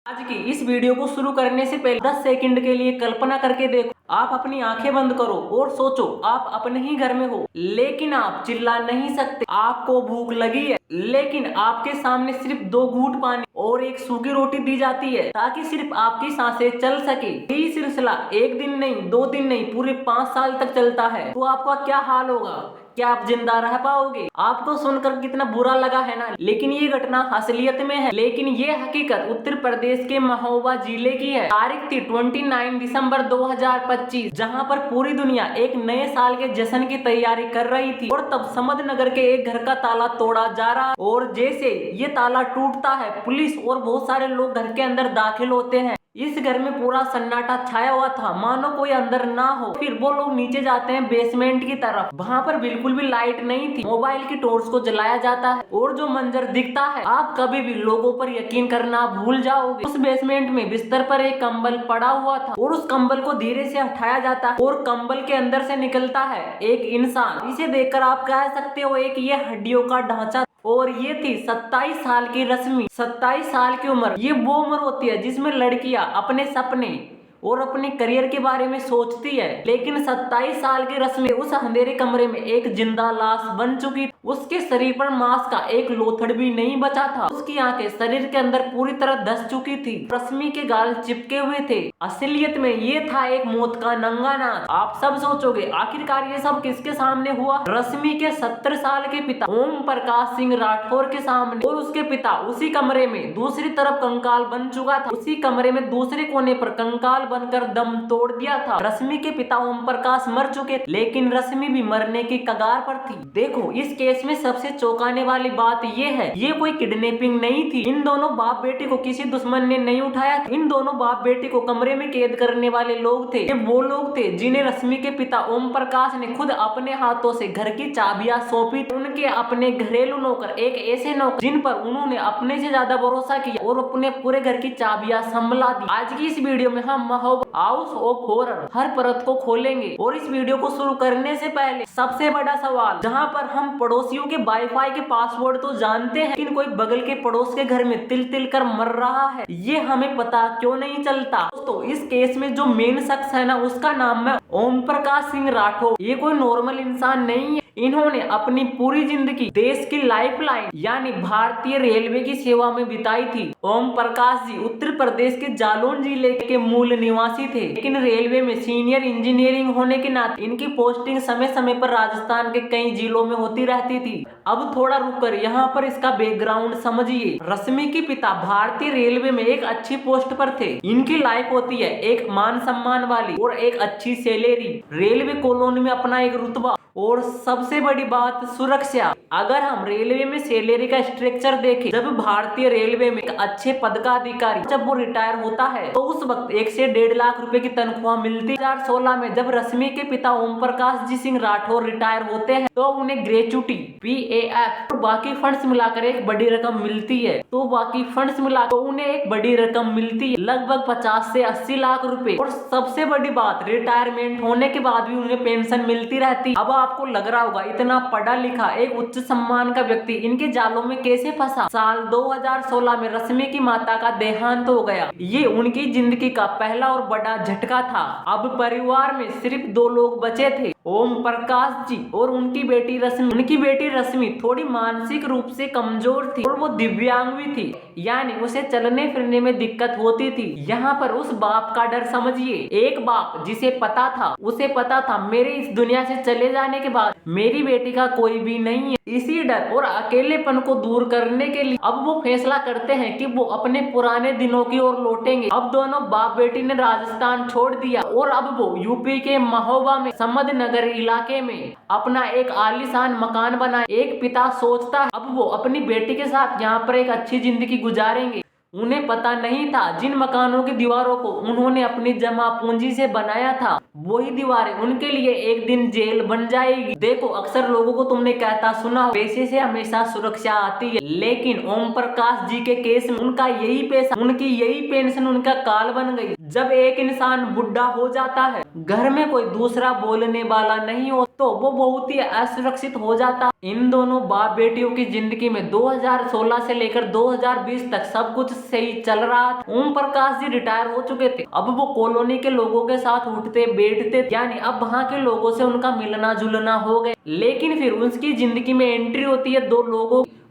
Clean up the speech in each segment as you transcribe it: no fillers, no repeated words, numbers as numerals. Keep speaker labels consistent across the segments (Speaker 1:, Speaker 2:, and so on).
Speaker 1: आज की इस वीडियो को शुरू करने से पहले 10 सेकंड के लिए कल्पना करके देखो। आप अपनी आंखें बंद करो और सोचो आप अपने ही घर में हो, लेकिन आप चिल्ला नहीं सकते। आपको भूख लगी है, लेकिन आपके सामने सिर्फ 2 घूंट पानी और एक सूखी रोटी दी जाती है ताकि सिर्फ आपकी सांसें चल सके। यही सिलसिला 1 दिन नहीं, 2 दिन नहीं, पूरे 5 साल तक चलता है, तो आपका क्या हाल होगा? क्या आप जिंदा रह पाओगे? आपको सुनकर कितना बुरा लगा है ना, लेकिन ये घटना असलियत में है। लेकिन ये हकीकत उत्तर प्रदेश के महोबा जिले की है। तारीख थी 29 दिसंबर 2025, जहां पर पूरी दुनिया एक नए साल के जश्न की तैयारी कर रही थी और तब समदनगर के एक घर का ताला तोड़ा जा रहा और जैसे ये ताला टूटता है, पुलिस और बहुत सारे लोग घर के अंदर दाखिल होते हैं। इस घर में पूरा सन्नाटा छाया हुआ था, मानो कोई अंदर ना हो। फिर वो लोग नीचे जाते हैं बेसमेंट की तरफ। वहाँ पर बिल्कुल भी लाइट नहीं थी, मोबाइल की टॉर्च को जलाया जाता है और जो मंजर दिखता है, आप कभी भी लोगों पर यकीन करना भूल जाओगे। उस बेसमेंट में बिस्तर पर एक कंबल पड़ा हुआ था और उस कंबल को धीरे से हटाया जाता है और कंबल के अंदर से निकलता है एक इंसान। इसे देखकर आप कह सकते हो एक ये हड्डियों का ढांचा। और ये थी 27 साल की रश्मि। 27 साल की उम्र, ये वो उम्र होती है जिसमें लड़कियां अपने सपने और अपने करियर के बारे में सोचती है। लेकिन 27 साल की रश्मि उस अंधेरे कमरे में एक जिंदा लाश बन चुकी। उसके शरीर पर मांस का एक लोथड़ भी नहीं बचा था। उसकी आंखें शरीर के अंदर पूरी तरह धस चुकी थी। रश्मि के गाल चिपके हुए थे। असलियत में ये था एक मौत का नंगा नाच। आप सब सोचोगे आखिरकार ये सब किसके सामने हुआ? रश्मि के 70 साल के पिता ओम प्रकाश सिंह राठौर के सामने। और उसके पिता उसी कमरे में दूसरी तरफ कंकाल बन चुका था। उसी कमरे में दूसरे कोने पर कंकाल बनकर दम तोड़ दिया था। रश्मि के पिता ओम प्रकाश मर चुके, लेकिन रश्मि भी मरने की कगार पर थी। देखो, इस केस में सबसे चौंकाने वाली बात ये है, ये कोई किडनैपिंग नहीं थी। इन दोनों बाप बेटी को किसी दुश्मन ने नहीं उठाया। इन दोनों बाप बेटी को कमरे में कैद करने वाले लोग थे। ये वो लोग थे जिन्हें रश्मि के पिता ओम प्रकाश ने खुद अपने हाथों से घर की चाबियां सौंपी। उनके अपने घरेलू नौकर, एक ऐसे नौकर जिन पर उन्होंने अपने से ज्यादा भरोसा किया और अपने पूरे घर की चाबियां संभला दी। आज की इस वीडियो में हम हाउस ऑफ हॉरर हर परत को खोलेंगे। और इस वीडियो को शुरू करने से पहले सबसे बड़ा सवाल, जहां पर हम पड़ोसियों के वाईफाई के पासवर्ड तो जानते हैं, लेकिन कोई बगल के पड़ोस के घर में तिल तिल कर मर रहा है, ये हमें पता क्यों नहीं चलता? दोस्तों, इस केस में जो मेन शख्स है ना, उसका नाम है ओम प्रकाश सिंह राठौर। ये कोई नॉर्मल इंसान नहीं है। इन्होंने अपनी पूरी जिंदगी देश की लाइफलाइन यानी भारतीय रेलवे की सेवा में बिताई थी। ओम प्रकाश जी उत्तर प्रदेश के जालौन जिले के मूल निवासी थे, लेकिन रेलवे में सीनियर इंजीनियरिंग होने के नाते इनकी पोस्टिंग समय समय पर राजस्थान के कई जिलों में होती रहती थी। अब थोड़ा रुककर यहाँ पर इसका बैकग्राउंड समझिए। रश्मि के पिता भारतीय रेलवे में एक अच्छी पोस्ट पर थे। इनकी लाइफ होती है एक मान सम्मान वाली और एक अच्छी सैलरी, रेलवे कॉलोनी में अपना एक रुतबा और सबसे बड़ी बात सुरक्षा। अगर हम रेलवे में सैलरी का स्ट्रक्चर देखें, जब भारतीय रेलवे में एक अच्छे पद का अधिकारी जब वो रिटायर होता है तो उस वक्त 1 से 1.5 लाख रुपए की तनख्वाह मिलती है। 2016 में जब रश्मि के पिता ओम प्रकाश जी सिंह राठौर रिटायर होते हैं तो उन्हें ग्रेच्युटी, PAF और बाकी फंड्स मिलाकर एक बड़ी रकम मिलती है। तो बाकी फंड्स मिलाकर उन्हें एक बड़ी रकम मिलती है, लगभग 50 से 80 लाख रुपए। और सबसे बड़ी बात, रिटायरमेंट होने के बाद भी उन्हें पेंशन मिलती रहती। अब आपको लग रहा होगा इतना पढ़ा लिखा एक उच्च सम्मान का व्यक्ति इनके जालों में कैसे फंसा? साल 2016 में रश्मि की माता का देहांत हो गया। ये उनकी जिंदगी का पहला और बड़ा झटका था। अब परिवार में सिर्फ 2 लोग बचे थे, ओम प्रकाश जी और उनकी बेटी रश्मि। उनकी बेटी रश्मि थोड़ी मानसिक रूप से कमजोर थी और वो दिव्यांग भी थी, यानी उसे चलने फिरने में दिक्कत होती थी। यहाँ पर उस बाप का डर समझिए। एक बाप जिसे पता था, उसे पता था मेरे इस दुनिया से चले जाने के बाद मेरी बेटी का कोई भी नहीं है। इसी डर और अकेलेपन को दूर करने के लिए अब वो फैसला करते हैं कि वो अपने पुराने दिनों की ओर लौटेंगे। अब दोनों बाप बेटी ने राजस्थान छोड़ दिया और अब वो यूपी के महोबा में समदनगर इलाके में अपना एक आलीशान मकान बनाए। एक पिता सोचता है अब वो अपनी बेटी के साथ यहाँ पर एक अच्छी जिंदगी गुजारेंगे। उन्हें पता नहीं था जिन मकानों की दीवारों को उन्होंने अपनी जमा पूंजी से बनाया था, वही दीवारें उनके लिए एक दिन जेल बन जाएगी। देखो, अक्सर लोगों को तुमने कहता सुना, पैसे से हमेशा सुरक्षा आती है, लेकिन ओम प्रकाश जी के केस में उनका यही पैसा, उनकी यही पेंशन उनका काल बन गई। जब एक इंसान बुढ़ा हो जाता है, घर में कोई दूसरा बोलने वाला नहीं हो, तो वो बहुत ही असुरक्षित हो जाता। इन दोनों बाप बेटियों की जिंदगी में 2016 से लेकर 2020 तक सब कुछ से ही चल रहा था। ओम प्रकाश जी रिटायर हो चुके थे। अब वो कॉलोनी के लोगों के साथ उठते बैठते, यानी अब वहाँ के लोगों से उनका मिलना जुलना हो गया। लेकिन फिर उसकी जिंदगी में एंट्री होती है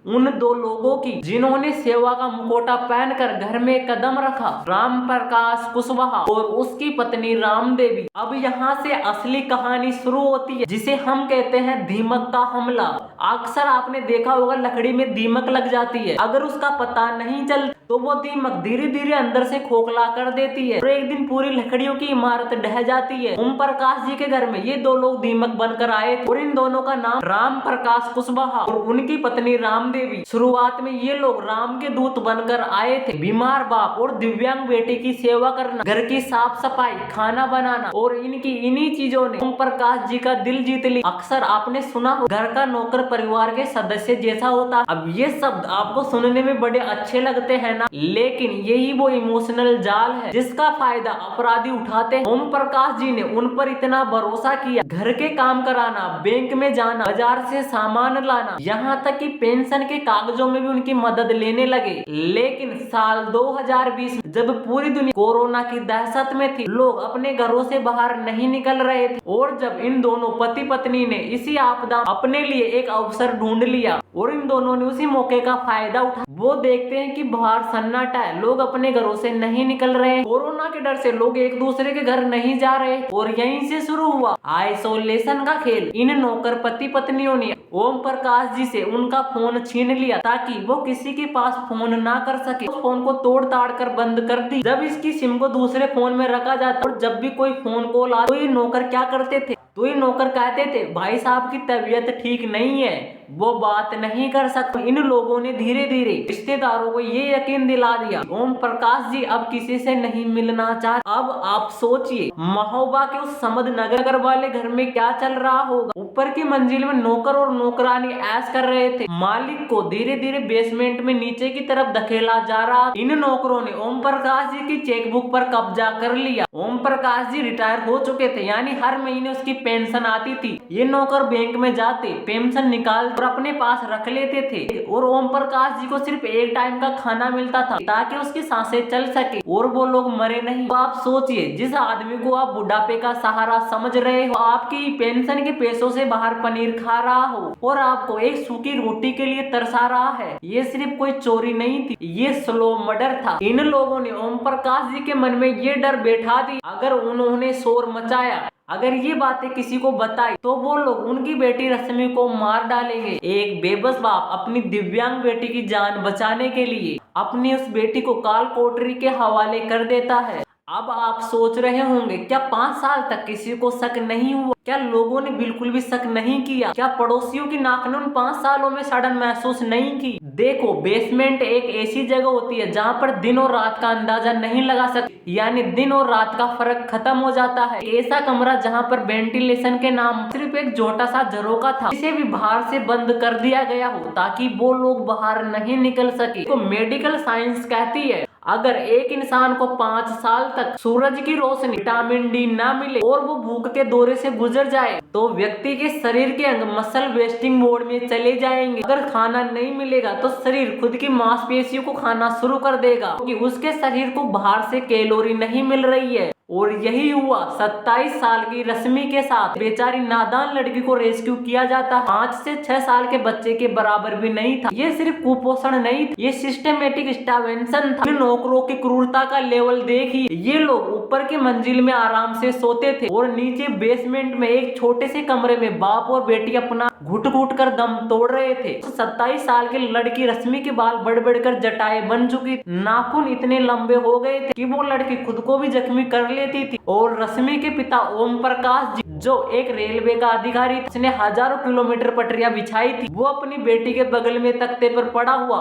Speaker 1: उन दो लोगों की जिन्होंने सेवा का मुखौटा पहनकर घर में कदम रखा, राम प्रकाश कुशवाहा और उसकी पत्नी राम देवी। अब यहाँ से असली कहानी शुरू होती है, जिसे हम कहते हैं दीमक का हमला। अक्सर आपने देखा होगा लकड़ी में दीमक लग जाती है, अगर उसका पता नहीं चल तो वो दीमक धीरे धीरे अंदर से खोखला कर देती है और एक दिन पूरी लकड़ियों की इमारत ढह जाती है। ओम प्रकाश जी के घर में ये दो लोग दीमक बनकर आए और इन दोनों का नाम राम प्रकाश कुशवाहा और उनकी पत्नी राम देवी। शुरुआत में ये लोग राम के दूत बनकर आए थे। बीमार बाप और दिव्यांग बेटे की सेवा करना, घर की साफ सफाई, खाना बनाना और इन्हीं चीजों ने ओम प्रकाश जी का दिल जीत लिया। अक्सर आपने सुना हो घर का नौकर परिवार के सदस्य जैसा होता। अब ये शब्द आपको सुनने में बड़े अच्छे लगते हैं ना, लेकिन यही वो इमोशनल जाल है जिसका फायदा अपराधी उठाते हैं। ओम प्रकाश जी ने उन पर इतना भरोसा किया, घर के काम कराना, बैंक में जाना, बाजार से सामान लाना, यहाँ तक कि पेंशन के कागजों में भी उनकी मदद लेने लगे। लेकिन साल 2020 जब पूरी दुनिया कोरोना की दहशत में थी, लोग अपने घरों से बाहर नहीं निकल रहे थे और जब इन दोनों पति पत्नी ने इसी आपदा अपने लिए एक अवसर ढूंढ लिया और इन दोनों ने उसी मौके का फायदा उठा। वो देखते हैं कि बाहर सन्नाटा है, लोग अपने घरों से नहीं निकल रहे, कोरोना के डर से लोग एक दूसरे के घर नहीं जा रहे और यहीं से शुरू हुआ आइसोलेशन का खेल। इन नौकर पति पत्नियों ने ओम प्रकाश जी से उनका फोन छीन लिया ताकि वो किसी के पास फोन ना कर सके। उस फोन को तोड़ ताड़ कर बंद कर दी। जब इसकी सिम को दूसरे फोन में रखा जाता और जब भी कोई फोन कॉल आता तो ये नौकर क्या करते थे, तो ये नौकर कहते थे भाई साहब की तबीयत ठीक नहीं है, वो बात नहीं कर सकते। इन लोगों ने धीरे धीरे रिश्तेदारों को ये यकीन दिला दिया ओम प्रकाश जी अब किसी से नहीं मिलना चाहते। अब आप सोचिए महोबा के उस समद नगर वाले घर में क्या चल रहा होगा। ऊपर की मंजिल में नौकर और नौकरानी ऐश कर रहे थे, मालिक को धीरे धीरे बेसमेंट में नीचे की तरफ धकेला जा रहा। इन नौकरों ने ओम प्रकाश जी की चेकबुक पर कब्जा कर लिया। ओम प्रकाश जी रिटायर हो चुके थे, यानी हर महीने उसकी पेंशन आती थी। ये नौकर बैंक में जाते, पेंशन निकाल और अपने पास रख लेते थे और ओम प्रकाश जी को सिर्फ एक टाइम का खाना मिलता था ताकि उसकी सांसें चल सके और वो लोग मरे नहीं। तो आप सोचिए जिस आदमी को आप बुढ़ापे का सहारा समझ रहे हो, आपकी पेंशन के पैसों से बाहर पनीर खा रहा हो और आपको एक सूखी रोटी के लिए तरसा रहा है, ये सिर्फ कोई चोरी नहीं थी, ये स्लो मर्डर था। इन लोगों ने ओम प्रकाश जी के मन में ये डर बैठा दी अगर उन्होंने शोर मचाया, अगर ये बातें किसी को बताई तो वो लोग उनकी बेटी रश्मि को मार डालेंगे। एक बेबस बाप अपनी दिव्यांग बेटी की जान बचाने के लिए अपनी उस बेटी को काल कोठरी के हवाले कर देता है। अब आप सोच रहे होंगे क्या 5 साल तक किसी को शक नहीं हुआ? क्या लोगों ने बिल्कुल भी शक नहीं किया? क्या पड़ोसियों की नाक ने उन 5 सालों में सड़न महसूस नहीं की? देखो बेसमेंट एक ऐसी जगह होती है जहाँ पर दिन और रात का अंदाजा नहीं लगा सकते, यानी दिन और रात का फर्क खत्म हो जाता है। एक ऐसा कमरा जहाँ पर वेंटिलेशन के नाम सिर्फ एक छोटा सा झरोका था, इसे भी बाहर से बंद कर दिया गया हो ताकि वो लोग बाहर नहीं निकल सके। तो मेडिकल साइंस कहती है अगर एक इंसान को 5 साल तक सूरज की रोशनी, विटामिन डी ना मिले और वो भूख के दौरे से गुजर जाए तो व्यक्ति के शरीर के अंग मसल वेस्टिंग मोड में चले जाएंगे। अगर खाना नहीं मिलेगा तो शरीर खुद की मांसपेशियों को खाना शुरू कर देगा क्योंकि उसके शरीर को बाहर से कैलोरी नहीं मिल रही है। और यही हुआ 27 साल की रश्मि के साथ। बेचारी नादान लड़की को रेस्क्यू किया जाता 5 से 6 साल के बच्चे के बराबर भी नहीं था। ये सिर्फ कुपोषण नहीं था, ये सिस्टमेटिक स्टार्वेशन था। नौकरों की क्रूरता का लेवल देखिए, ये लोग ऊपर की मंजिल में आराम से सोते थे और नीचे बेसमेंट में एक छोटे से कमरे में बाप और बेटी अपना घुट घुट कर दम तोड़ रहे थे। 27 साल की लड़की रश्मि के बाल बढ़ बढ़कर जटाए बन चुकी, नाखून इतने लंबे हो गए थे कि वो लड़की खुद को भी जख्मी कर लेती थी। और रश्मि के पिता ओम प्रकाश जी जो एक रेलवे का अधिकारी, उसने हजारों किलोमीटर पटरियां बिछाई थी, वो अपनी बेटी के बगल में तख्ते पर पड़ा हुआ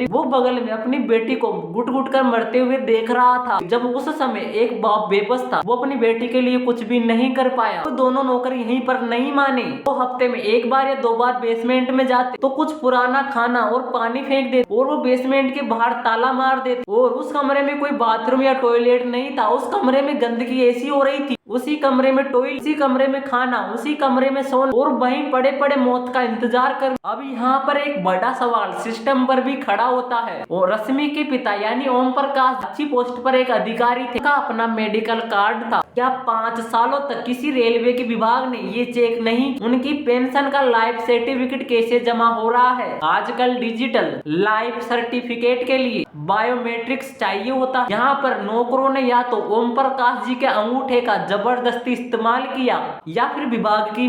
Speaker 1: वो बगल में अपनी बेटी को घुट घुट कर मरते हुए देख रहा था। जब उस समय एक बाप बेबस था, वो अपनी बेटी के लिए कुछ भी नहीं कर पाया। तो दोनों नौकर यहीं पर नहीं माने, वो हफ्ते में 1 बार या 2 बार बेसमेंट में जाते तो कुछ पुराना खाना और पानी फेंक देते और वो बेसमेंट के बाहर ताला मार देते। और उस कमरे में कोई बाथरूम या टॉयलेट नहीं था, उस कमरे में गंदगी ऐसी हो रही थी उसी कमरे में टॉयलेट, उसी कमरे में खाना, उसी कमरे में सोना और वहीं पड़े पड़े मौत का इंतजार कर। अब यहाँ पर एक बड़ा सवाल सिस्टम पर भी खड़ा होता है। और रश्मि के पिता यानी ओम प्रकाश अच्छी पोस्ट पर एक अधिकारी थे, का अपना मेडिकल कार्ड था। क्या 5 सालों तक किसी रेलवे के विभाग ने ये चेक नहीं उनकी पेंशन का लाइफ सर्टिफिकेट कैसे जमा हो रहा है? आजकल डिजिटल लाइफ सर्टिफिकेट के लिए बायोमेट्रिक्स चाहिए होता है। यहाँ पर नौकरों ने या तो ओम प्रकाश जी के अंगूठे का जबरदस्ती इस्तेमाल किया या फिर विभाग की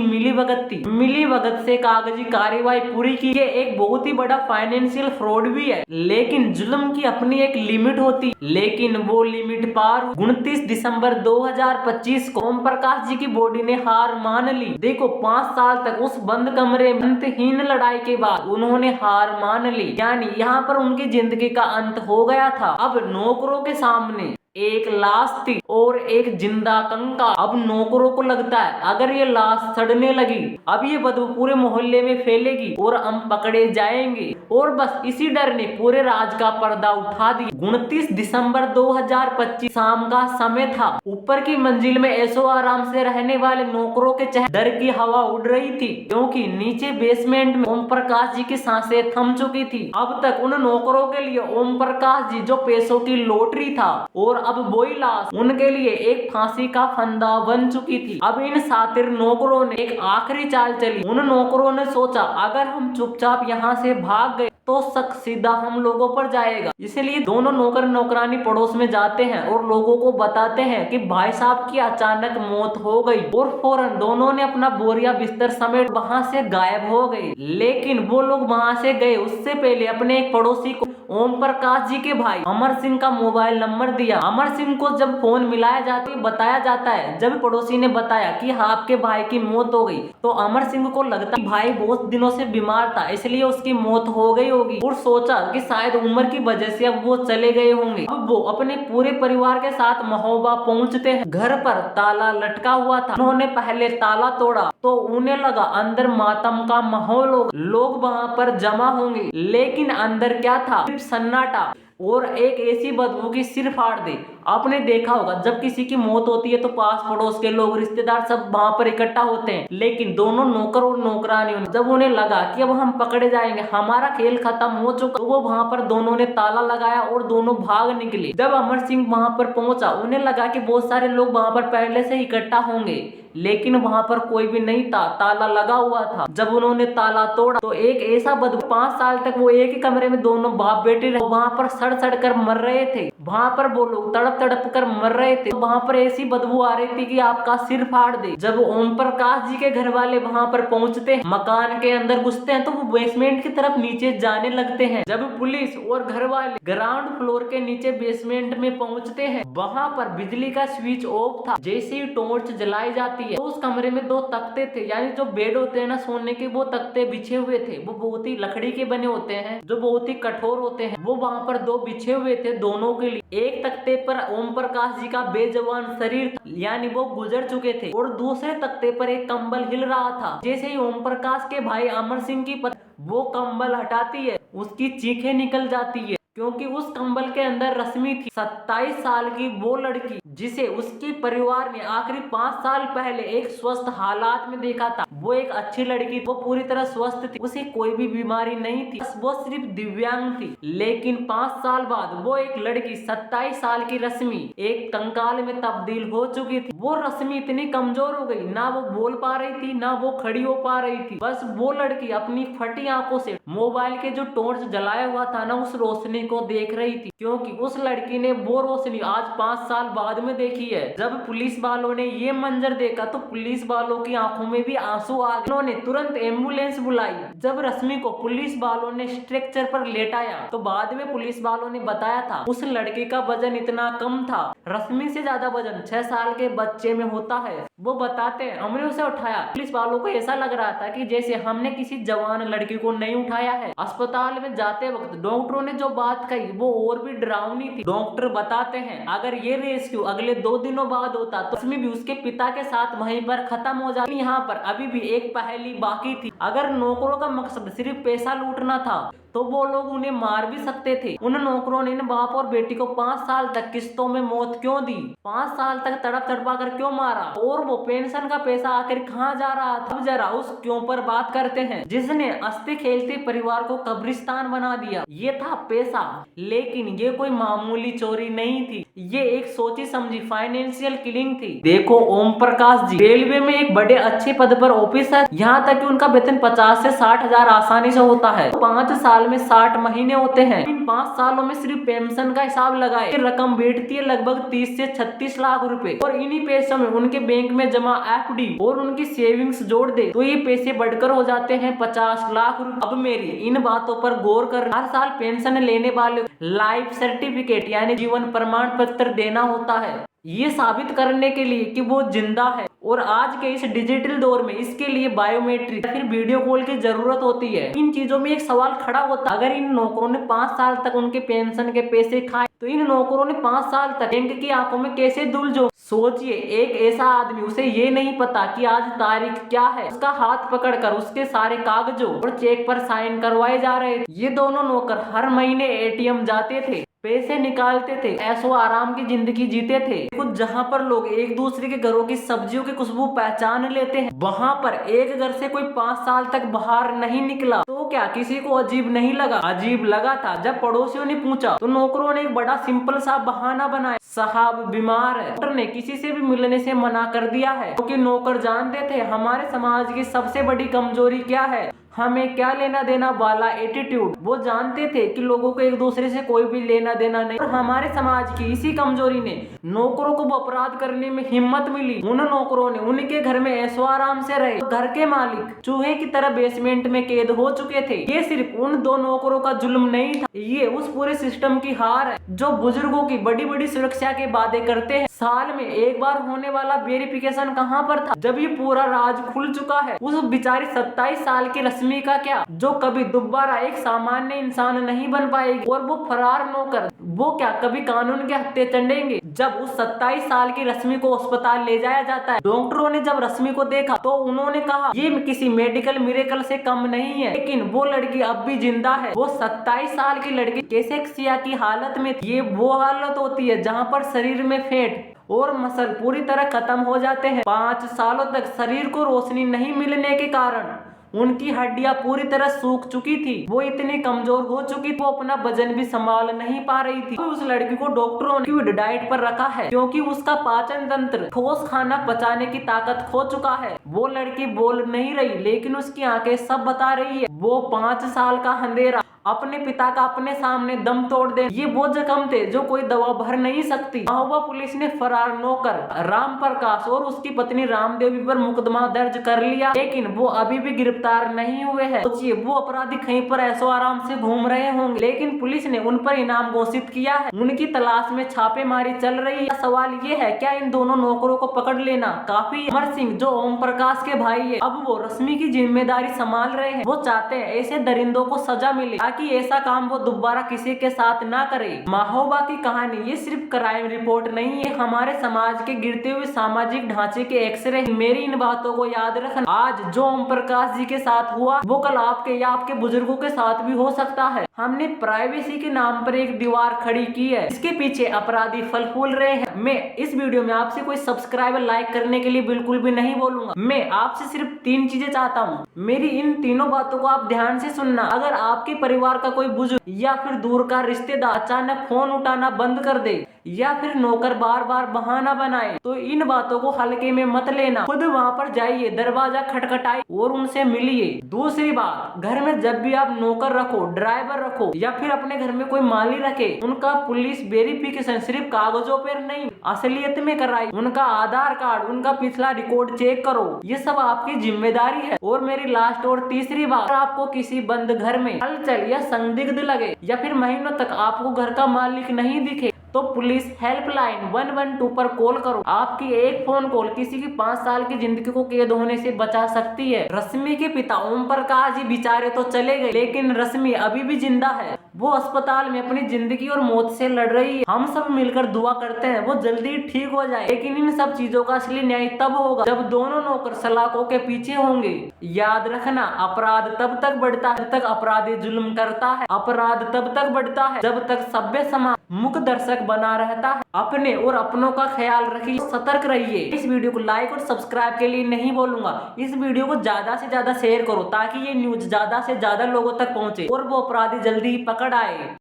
Speaker 1: मिलीभगत से कागजी कार्यवाही पूरी की। ये एक बहुत ही बड़ा फाइनेंशियल फ्रॉड भी है, लेकिन जुल्म की अपनी एक लिमिट होती, लेकिन वो लिमिट पार 29 दिसंबर 2025 को ओम प्रकाश जी की बॉडी ने हार मान ली। देखो 5 साल तक उस बंद कमरे में अंतहीन लड़ाई के बाद उन्होंने हार मान ली, यानी यहाँ पर उनकी जिंदगी का अंत हो गया था। अब नौकरों के सामने एक लाश थी और एक जिंदा कंकाल। अब नौकरों को लगता है अगर ये लाश सड़ने लगी अब ये बदबू पूरे मोहल्ले में फैलेगी और हम पकड़े जाएंगे, और बस इसी डर ने पूरे राज का पर्दा उठा दिया। 29 दिसंबर 2025 शाम का समय था। ऊपर की मंजिल में ऐशो आराम से रहने वाले नौकरों के चेहरे डर की हवा उड़ रही थी, क्योंकि नीचे बेसमेंट में ओम प्रकाश जी की सांसें थम चुकी थी। अब तक उन नौकरों के लिए ओम प्रकाश जी जो पैसों की लॉटरी था, और अब वही लाश उनके लिए एक फांसी का फंदा बन चुकी थी। अब इन शातिर नौकरों ने एक आखिरी चाल चली। उन नौकरों ने सोचा अगर हम चुपचाप यहाँ से भाग गए तो शक सीधा हम लोगों पर जाएगा। इसलिए दोनों नौकर नौकरानी पड़ोस में जाते हैं और लोगों को बताते हैं कि भाई साहब की अचानक मौत हो गई, और फौरन दोनों ने अपना बोरिया बिस्तर समेट वहां से गायब हो गए। लेकिन वो लोग वहां से गए उससे पहले अपने एक पड़ोसी को ओम प्रकाश जी के भाई अमर सिंह का मोबाइल नंबर दिया। अमर सिंह को जब फोन मिलाया जाता है बताया जाता है, जब पड़ोसी ने बताया कि हाँ आपके भाई की मौत हो गई, तो अमर सिंह को लगता कि भाई बहुत दिनों से बीमार था इसलिए उसकी मौत हो गई होगी, और सोचा कि शायद उम्र की वजह से अब वो चले गए होंगे। अब वो अपने पूरे परिवार के साथ महोबा पहुंचते हैं। घर पर ताला लटका हुआ था। उन्होंने पहले ताला तोड़ा तो उन्हें लगा अंदर मातम का माहौल होगा, लोग वहां पर जमा होंगे, लेकिन अंदर क्या था? सिर्फ सन्नाटा और एक ऐसी बदबू की सिर फाड़ दे। आपने देखा होगा जब किसी की मौत होती है तो पास पड़ोस के लोग रिश्तेदार सब वहां पर इकट्ठा होते हैं, लेकिन दोनों नौकर और नौकरानियों ने जब उन्हें लगा कि अब हम पकड़े जाएंगे, हमारा खेल खत्म हो चुका, तो वो वहां पर दोनों ने ताला लगाया और दोनों भाग निकले। जब अमर सिंह वहां पर पहुंचा उन्हें लगा कि बहुत सारे लोग वहां पर पहले से इकट्ठा होंगे, लेकिन वहां पर कोई भी नहीं था, ताला लगा हुआ था। जब उन्होंने ताला तोड़ा तो एक ऐसा बदबू, 5 साल तक वो एक ही कमरे में दोनों बाप बेटे रहे, वहां पर सड़ सड़ कर मर रहे थे, वहां पर वो लोग तड़प तड़प कर मर रहे थे, वहां पर ऐसी बदबू आ रही थी कि आपका सिर फाड़ दे। जब ओम प्रकाश जी के घर वाले वहां पर पहुंचते हैं, मकान के अंदर घुसते हैं, तो वो बेसमेंट की तरफ नीचे जाने लगते हैं। जब पुलिस और घर वाले ग्राउंड फ्लोर के नीचे बेसमेंट में पहुंचते हैं, वहां पर बिजली का स्विच ऑफ था। जैसे ही टॉर्च जलाई जाती है तो उस कमरे में 2 तख्ते थे, यानी जो बेड होते हैं ना सोने के, वो तख्ते बिछे हुए थे। वो बहुत ही लकड़ी के बने होते हैं जो बहुत ही कठोर होते हैं। वो वहां पर 2 बिछे हुए थे दोनों के लिए। एक तख्ते पर ओम प्रकाश जी का बेजवान शरीर था, यानी वो गुजर चुके थे, और दूसरे तख्ते पर एक कंबल हिल रहा था। जैसे ही ओम प्रकाश के भाई अमर सिंह की पत्नी वो कंबल हटाती है, उसकी चीखें निकल जाती है, क्योंकि उस कंबल के अंदर रश्मि थी, 27 साल की वो लड़की जिसे उसके परिवार ने आखिरी 5 साल पहले एक स्वस्थ हालात में देखा था। वो एक अच्छी लड़की, वो पूरी तरह स्वस्थ थी, उसे कोई भी बीमारी नहीं थी, वो सिर्फ दिव्यांग थी। लेकिन 5 साल बाद वो एक लड़की 27 साल की रश्मि एक कंकाल में तब्दील हो चुकी थी। वो रश्मि इतनी कमजोर हो गई, ना वो बोल पा रही थी ना वो खड़ी हो पा रही थी। बस वो लड़की अपनी फटी आंखों से मोबाइल के जो टॉर्च जलाया हुआ था ना उस रोशनी को देख रही थी, क्योंकि उस लड़की ने वो रोशनी आज 5 साल बाद में देखी है। जब पुलिस वालों ने ये मंजर देखा तो पुलिस वालों की आंखों में भी आंसू आ गए। उन्होंने तुरंत एम्बुलेंस बुलाई। जब रश्मि को पुलिस वालों ने स्ट्रेचर पर लेटाया तो बाद में पुलिस वालों ने बताया था उस लड़की का वजन इतना कम था, रश्मि से ज्यादा वजन 6 साल के बच्चे में होता है। वो बताते हैं हमने उसे उठाया, पुलिस वालों को ऐसा लग रहा था कि जैसे हमने किसी जवान लड़की को नहीं उठाया है। अस्पताल में जाते वक्त डॉक्टरों ने जो बात कही वो और भी डरावनी थी। डॉक्टर बताते हैं अगर ये रेस्क्यू अगले 2 दिनों बाद होता तो रश्मि भी उसके पिता के साथ वहीं पर खत्म हो जाती। यहाँ पर अभी भी भी एक पहेली बाकी थी। अगर नौकरों का मकसद सिर्फ पैसा लूटना था तो वो लोग उन्हें मार भी सकते थे। उन नौकरों ने इन बाप और बेटी को 5 साल तक किस्तों में मौत क्यों दी, 5 साल तक तड़प तड़पा कर क्यों मारा, और वो पेंशन का पैसा आखिर कहाँ जा रहा था। अब जरा उस क्यों पर बात करते हैं जिसने हंसते खेलते परिवार को कब्रिस्तान बना दिया। ये था पैसा, लेकिन ये कोई मामूली चोरी नहीं थी, ये एक सोची समझी फाइनेंशियल किलिंग थी। देखो ओम प्रकाश जी रेलवे में एक बड़े अच्छे पद पर ऑफिसर, यहाँ तक कि उनका वेतन 50 से 60 हजार आसानी से होता है। 5 साल में 60 महीने होते हैं। इन 5 सालों में सिर्फ पेंशन का हिसाब लगाए रकम बैठती है लगभग 30 से 36 लाख रुपए, और इन्हीं पैसों में उनके बैंक में जमा एफडी और उनकी सेविंग्स जोड़ दे तो ये पैसे बढ़कर हो जाते हैं 50 लाख रुपए। अब मेरी इन बातों पर गौर कर, हर साल पेंशन लेने वाले लाइफ सर्टिफिकेट यानी जीवन प्रमाण पत्र देना होता है, ये साबित करने के लिए कि वो जिंदा है। और आज के इस डिजिटल दौर में इसके लिए बायोमेट्रिक या फिर वीडियो कॉल की जरूरत होती है। इन चीजों में एक सवाल खड़ा होता है, अगर इन नौकरों ने 5 साल तक उनके पेंशन के पैसे खाए तो इन नौकरों ने 5 साल तक बैंक की आंखों में कैसे धूल झोंकी। सोचिए, एक ऐसा आदमी, उसे ये नहीं पता कि आज तारीख क्या है, उसका हाथ पकड़कर उसके सारे कागजों और चेक पर साइन करवाए जा रहे थे। ये दोनों नौकर हर महीने एटीएम जाते थे, पैसे निकालते थे, ऐशो आराम की जिंदगी जीते थे। कुछ जहाँ पर लोग एक दूसरे के घरों की सब्जियों की खुशबू पहचान लेते हैं, वहाँ पर एक घर से कोई 5 साल तक बाहर नहीं निकला तो क्या किसी को अजीब नहीं लगा? अजीब लगा था जब पड़ोसियों ने पूछा तो नौकरों ने एक बड़ा सिंपल सा बहाना बनाया, साहब बीमार है। डॉक्टर ने किसी से भी मिलने से मना कर दिया है, क्योंकि नौकर जानते थे हमारे समाज की सबसे बड़ी कमजोरी क्या है, हमें क्या लेना देना वाला एटीट्यूड। वो जानते थे कि लोगों को एक दूसरे से कोई भी लेना देना नहीं, और हमारे समाज की इसी कमजोरी ने नौकरों को अपराध करने में हिम्मत मिली। उन नौकरों ने उनके घर में ऐशो आराम से रहे, घर के मालिक चूहे की तरह बेसमेंट में कैद हो चुके थे। ये सिर्फ उन 2 नौकरों का जुल्म नहीं था, ये उस पूरे सिस्टम की हार है जो बुजुर्गों की बड़ी बड़ी सुरक्षा के वादे करते हैं। साल में एक बार होने वाला वेरिफिकेशन कहाँ पर था जब ये पूरा राज खुल चुका है। उस बेचारी 27 साल की रश्मि का क्या, जो कभी दोबारा एक सामान्य इंसान नहीं बन पाएगी, और वो फरार नौकर, वो क्या कभी कानून के हत्थे चढ़ेंगे? जब उस 27 साल की रश्मि को अस्पताल ले जाया जाता है, डॉक्टरों ने जब रश्मि को देखा तो उन्होंने कहा ये किसी मेडिकल मिरेकल से कम नहीं है, लेकिन वो लड़की अब भी जिंदा है। वो 27 साल की लड़की कैसेक्सिया की हालत में थी। ये वो हालत होती है जहाँ पर शरीर में फैट और मसल पूरी तरह खत्म हो जाते हैं। 5 सालों तक शरीर को रोशनी नहीं मिलने के कारण उनकी हड्डियां पूरी तरह सूख चुकी थी, वो इतनी कमजोर हो चुकी थी, वो अपना वजन भी संभाल नहीं पा रही थी। तो उस लड़की को डॉक्टरों ने डाइट पर रखा है क्योंकि उसका पाचन तंत्र ठोस खाना पचाने की ताकत खो चुका है। वो लड़की बोल नहीं रही, लेकिन उसकी आंखें सब बता रही है। वो 5 साल का अंधेरा अपने पिता का अपने सामने दम तोड़ दे, ये वो जख्म थे जो कोई दवा भर नहीं सकती। महोबा पुलिस ने फरार नौकर राम प्रकाश और उसकी पत्नी रामदेवी पर मुकदमा दर्ज कर लिया, लेकिन वो अभी भी गिरफ्तार नहीं हुए हैं। सोचिए, वो अपराधी कहीं पर ऐशो आराम से घूम रहे होंगे, लेकिन पुलिस ने उन पर इनाम घोषित किया है। उनकी तलाश में छापेमारी चल रही है। सवाल ये है, क्या इन दोनों नौकरों को पकड़ लेना काफी? अमर सिंह जो ओम प्रकाश के भाई है, अब वो रश्मि की जिम्मेदारी संभाल रहे हैं। वो चाहते हैं ऐसे दरिंदों को सजा मिले ताकि ऐसा काम वो दोबारा किसी के साथ ना करे। महोबा की कहानी ये सिर्फ क्राइम रिपोर्ट नहीं है, हमारे समाज के गिरते हुए सामाजिक ढांचे के एक्सरे। मेरी इन बातों को याद रखना, आज जो ओम प्रकाश जी के साथ हुआ वो कल आपके या आपके बुजुर्गों के साथ भी हो सकता है। हमने प्राइवेसी के नाम पर एक दीवार खड़ी की है, इसके पीछे अपराधी फल फूल रहे हैं। मैं इस वीडियो में आपसे कोई सब्सक्राइबर लाइक करने के लिए बिल्कुल भी नहीं बोलूंगा। मैं आपसे सिर्फ 3 चीजें चाहता हूँ, मेरी इन तीनों बातों को आप ध्यान से सुनना। अगर आपके परिवार का कोई बुजुर्ग या फिर दूर का रिश्तेदार अचानक फोन उठाना बंद कर दे या फिर नौकर बार बार बहाना बनाए तो इन बातों को हल्के में मत लेना। खुद वहाँ पर जाइए, दरवाजा खटखटाइए और उनसे मिलिए। दूसरी बात, घर में जब भी आप नौकर रखो, ड्राइवर रखो या फिर अपने घर में कोई माली रखे, उनका पुलिस वेरिफिकेशन सिर्फ कागजों पर नहीं असलियत में कराई। उनका आधार कार्ड, उनका पिछला रिकॉर्ड चेक करो, ये सब आपकी जिम्मेदारी है। और मेरी लास्ट और तीसरी बात, आपको किसी बंद घर में हलचल या संदिग्ध लगे या फिर महीनों तक आपको घर का मालिक नहीं दिखे तो पुलिस हेल्पलाइन 112 पर कॉल करो। आपकी एक फोन कॉल किसी की 5 साल की जिंदगी को कैद होने से बचा सकती है। रश्मि के पिता ओम प्रकाश जी बेचारे तो चले गए, लेकिन रश्मि अभी भी जिंदा है। वो अस्पताल में अपनी जिंदगी और मौत से लड़ रही है। हम सब मिलकर दुआ करते हैं वो जल्दी ठीक हो जाए। लेकिन इन सब चीजों का असली न्याय तब होगा जब दोनों नौकर सलाखों के पीछे होंगे। याद रखना, अपराध तब तक बढ़ता है जब तक अपराधी जुल्म करता है। अपराध तब तक बढ़ता है जब तक सभ्य समाज मुख दर्शक बना रहता है। अपने और अपनों का ख्याल रखिए, सतर्क रहिए। इस वीडियो को लाइक और सब्सक्राइब के लिए नहीं बोलूंगा, इस वीडियो को ज्यादा से ज्यादा शेयर करो ताकि ये न्यूज ज्यादा से ज्यादा लोगों तक पहुंचे और वो अपराधी जल्दी ही पकड़ आए।